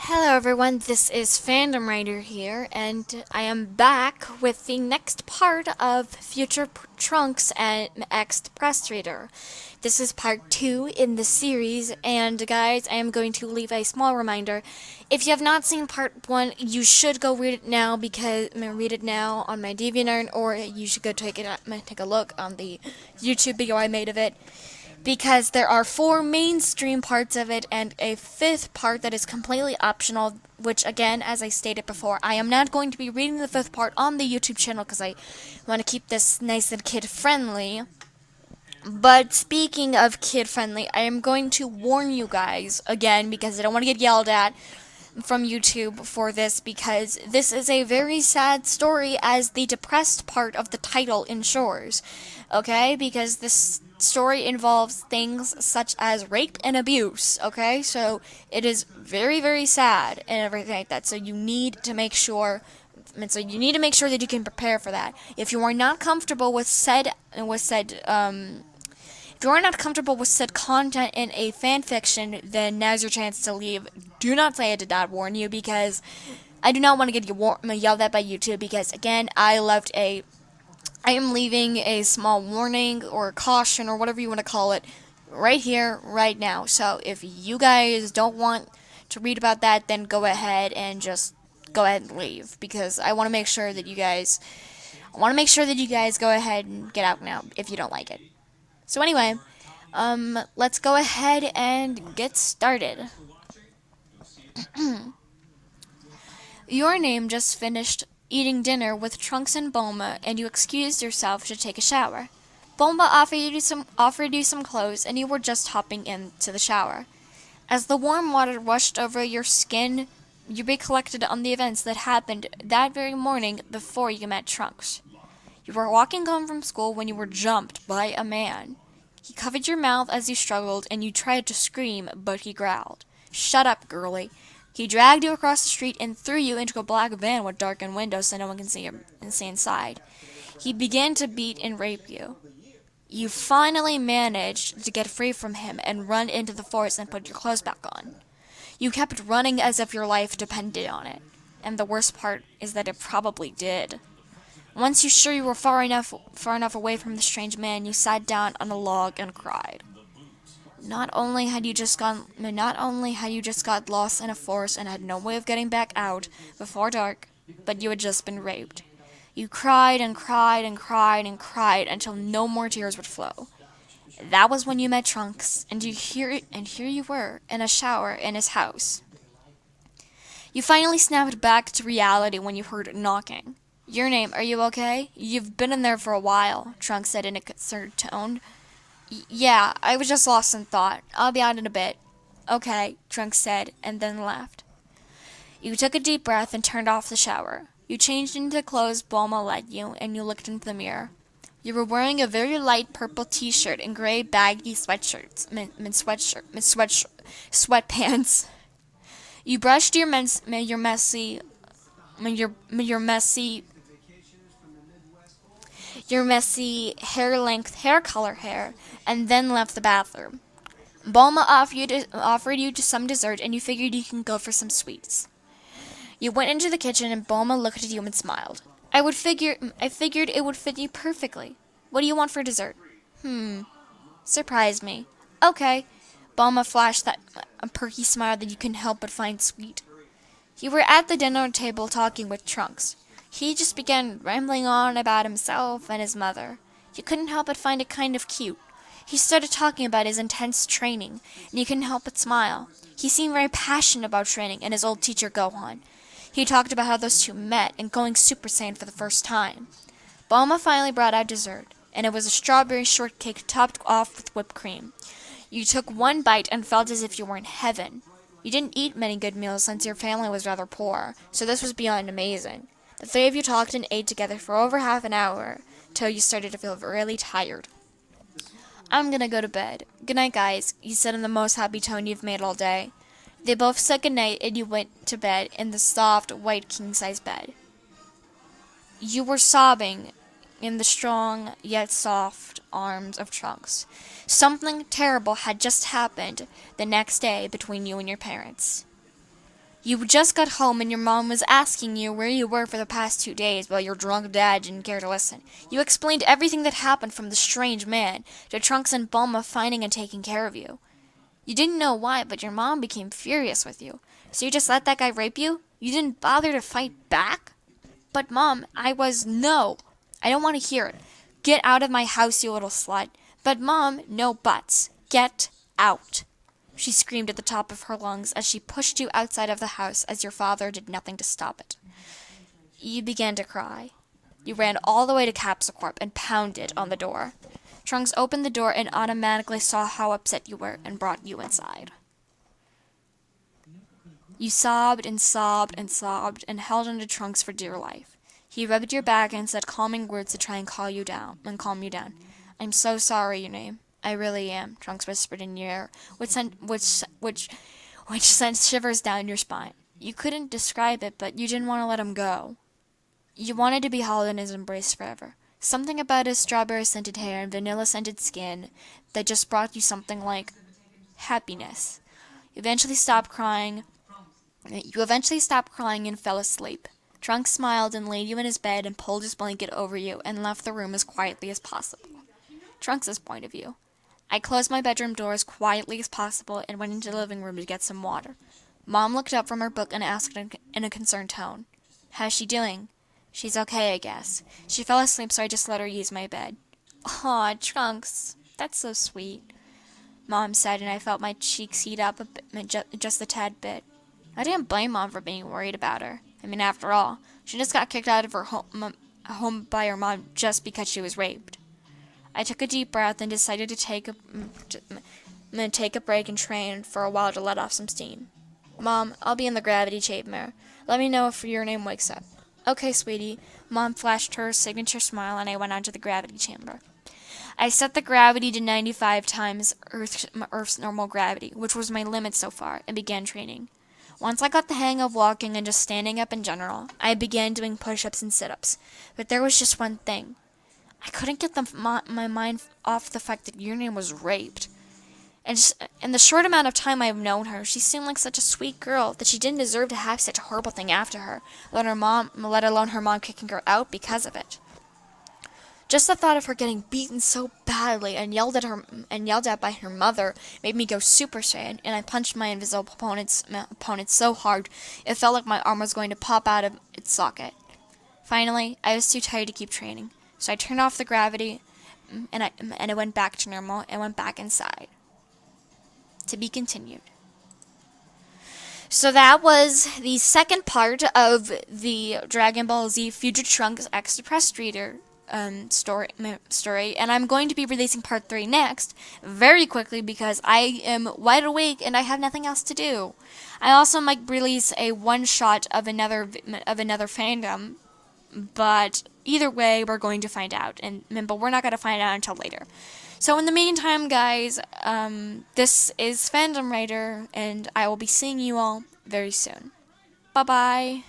Hello everyone, this is Fandom Writer here, and I am back with the next part of Future Trunks and X Press Reader. This is part 2 in the series, and guys, I am going to leave a small reminder. If you have not seen part 1, you should go read it now on my DeviantArt, or you should go take a look on the YouTube video I made of it, because there are 4 mainstream parts of it and a 5th part that is completely optional, which again, as I stated before, I am not going to be reading the 5th part on the YouTube channel because I want to keep this nice and kid-friendly. But speaking of kid-friendly, I am going to warn you guys, again, because I don't want to get yelled at from YouTube for this, because this is a very sad story, as the depressed part of the title ensures. Okay? Because this story involves things such as rape and abuse, okay? So it is very, very sad and everything like that. So you need to make sure that you can prepare for that. If you are not comfortable with said if you are not comfortable with said content in a fan fiction, then now's your chance to leave. Do not say I did not warn you, because I do not want to get yelled at by YouTube, because again, I am leaving a small warning or caution or whatever you want to call it right here, right now. So if you guys don't want to read about that, then go ahead and leave, because I want to make sure that you guys go ahead and get out now if you don't like it. So anyway, let's go ahead and get started. Your name just finished eating dinner with Trunks and Bulma, and you excused yourself to take a shower. Bulma offered you some clothes, and you were just hopping into the shower. As the warm water rushed over your skin, you recollected on the events that happened that very morning before you met Trunks. You were walking home from school when you were jumped by a man. He covered your mouth as you struggled, and you tried to scream, but he growled. "Shut up, girlie." He dragged you across the street and threw you into a black van with darkened windows so no one can see inside. He began to beat and rape you. You finally managed to get free from him and run into the forest and put your clothes back on. You kept running as if your life depended on it. And the worst part is that it probably did. Once you were far enough away from the strange man, you sat down on a log and cried. Not only had you just got lost in a forest and had no way of getting back out before dark, but you had just been raped. You cried and cried and cried and cried until no more tears would flow. That was when you met Trunks, and here you were in a shower in his house. You finally snapped back to reality when you heard knocking. "Your name, are you okay? You've been in there for a while," Trunks said in a concerned tone. "Yeah, I was just lost in thought. I'll be out in a bit." "Okay," Trunks said, and then laughed. You took a deep breath and turned off the shower. You changed into the clothes Bulma led you, and you looked into the mirror. You were wearing a very light purple t-shirt and gray baggy sweatpants. You brushed your messy hair color hair, and then left the bathroom. Bulma offered you some dessert, and you figured you can go for some sweets. You went into the kitchen, and Bulma looked at you and smiled. I figured it would fit you perfectly. What do you want for dessert?" "Surprise me." "Okay." Bulma flashed a perky smile that you couldn't help but find sweet. You were at the dinner table talking with Trunks. He just began rambling on about himself and his mother. You couldn't help but find it kind of cute. He started talking about his intense training, and you couldn't help but smile. He seemed very passionate about training and his old teacher Gohan. He talked about how those two met and going Super Saiyan for the first time. Bulma finally brought out dessert, and it was a strawberry shortcake topped off with whipped cream. You took one bite and felt as if you were in heaven. You didn't eat many good meals since your family was rather poor, so this was beyond amazing. The 3 of you talked and ate together for over half an hour, till you started to feel really tired. "I'm gonna go to bed. Good night, guys," you said in the most happy tone you've made all day. They both said good night, and you went to bed in the soft, white king-size bed. You were sobbing in the strong yet soft arms of Trunks. Something terrible had just happened the next day between you and your parents. You just got home and your mom was asking you where you were for the past 2 days while your drunk dad didn't care to listen. You explained everything that happened from the strange man to Trunks and Bulma finding and taking care of you. You didn't know why, but your mom became furious with you. So you just let that guy rape you? You didn't bother to fight back? But Mom, no. I don't want to hear it. Get out of my house, you little slut. But Mom, no buts. Get out. She screamed at the top of her lungs as she pushed you outside of the house as your father did nothing to stop it. You began to cry. You ran all the way to Capsule Corp and pounded on the door. Trunks opened the door and automatically saw how upset you were and brought you inside. You sobbed and sobbed and sobbed and held onto Trunks for dear life. He rubbed your back and said calming words to try and calm you down. I'm so sorry, your name. I really am, Trunks whispered in your ear, which sent shivers down your spine. You couldn't describe it, but you didn't want to let him go. You wanted to be held in his embrace forever. Something about his strawberry-scented hair and vanilla-scented skin that just brought you something like happiness. You eventually stopped crying and fell asleep. Trunks smiled and laid you in his bed and pulled his blanket over you and left the room as quietly as possible. Trunks' point of view. I closed my bedroom door as quietly as possible and went into the living room to get some water. Mom looked up from her book and asked in a concerned tone, "How's she doing?" "She's okay, I guess. She fell asleep, so I just let her use my bed." "Aw, Trunks, that's so sweet," Mom said, and I felt my cheeks heat up a bit, just a tad bit. I didn't blame Mom for being worried about her. I mean, after all, she just got kicked out of her home by her mom just because she was raped. I took a deep breath and decided to take a break and train for a while to let off some steam. "Mom, I'll be in the gravity chamber. Let me know if your name wakes up." "Okay, sweetie." Mom flashed her signature smile and I went onto the gravity chamber. I set the gravity to 95 times Earth's normal gravity, which was my limit so far, and began training. Once I got the hang of walking and just standing up in general, I began doing push-ups and sit-ups. But there was just one thing. I couldn't get my mind off the fact that your name was raped. And just, in the short amount of time I've known her, she seemed like such a sweet girl that she didn't deserve to have such a horrible thing after her, let alone her mom kicking her out because of it. Just the thought of her getting beaten so badly and yelled at by her mother made me go Super Saiyan, and I punched my invisible opponent so hard it felt like my arm was going to pop out of its socket. Finally, I was too tired to keep training, so I turned off the gravity, and I went back to normal and went back inside. To be continued. So that was the second part of the Dragon Ball Z Future Trunks X Depressed Reader story, and I'm going to be releasing part 3 next, very quickly, because I am wide awake and I have nothing else to do. I also might release a one-shot of another fandom, but either way, we're going to find out, but we're not going to find out until later. So in the meantime, guys, this is Fandom Writer, and I will be seeing you all very soon. Bye-bye.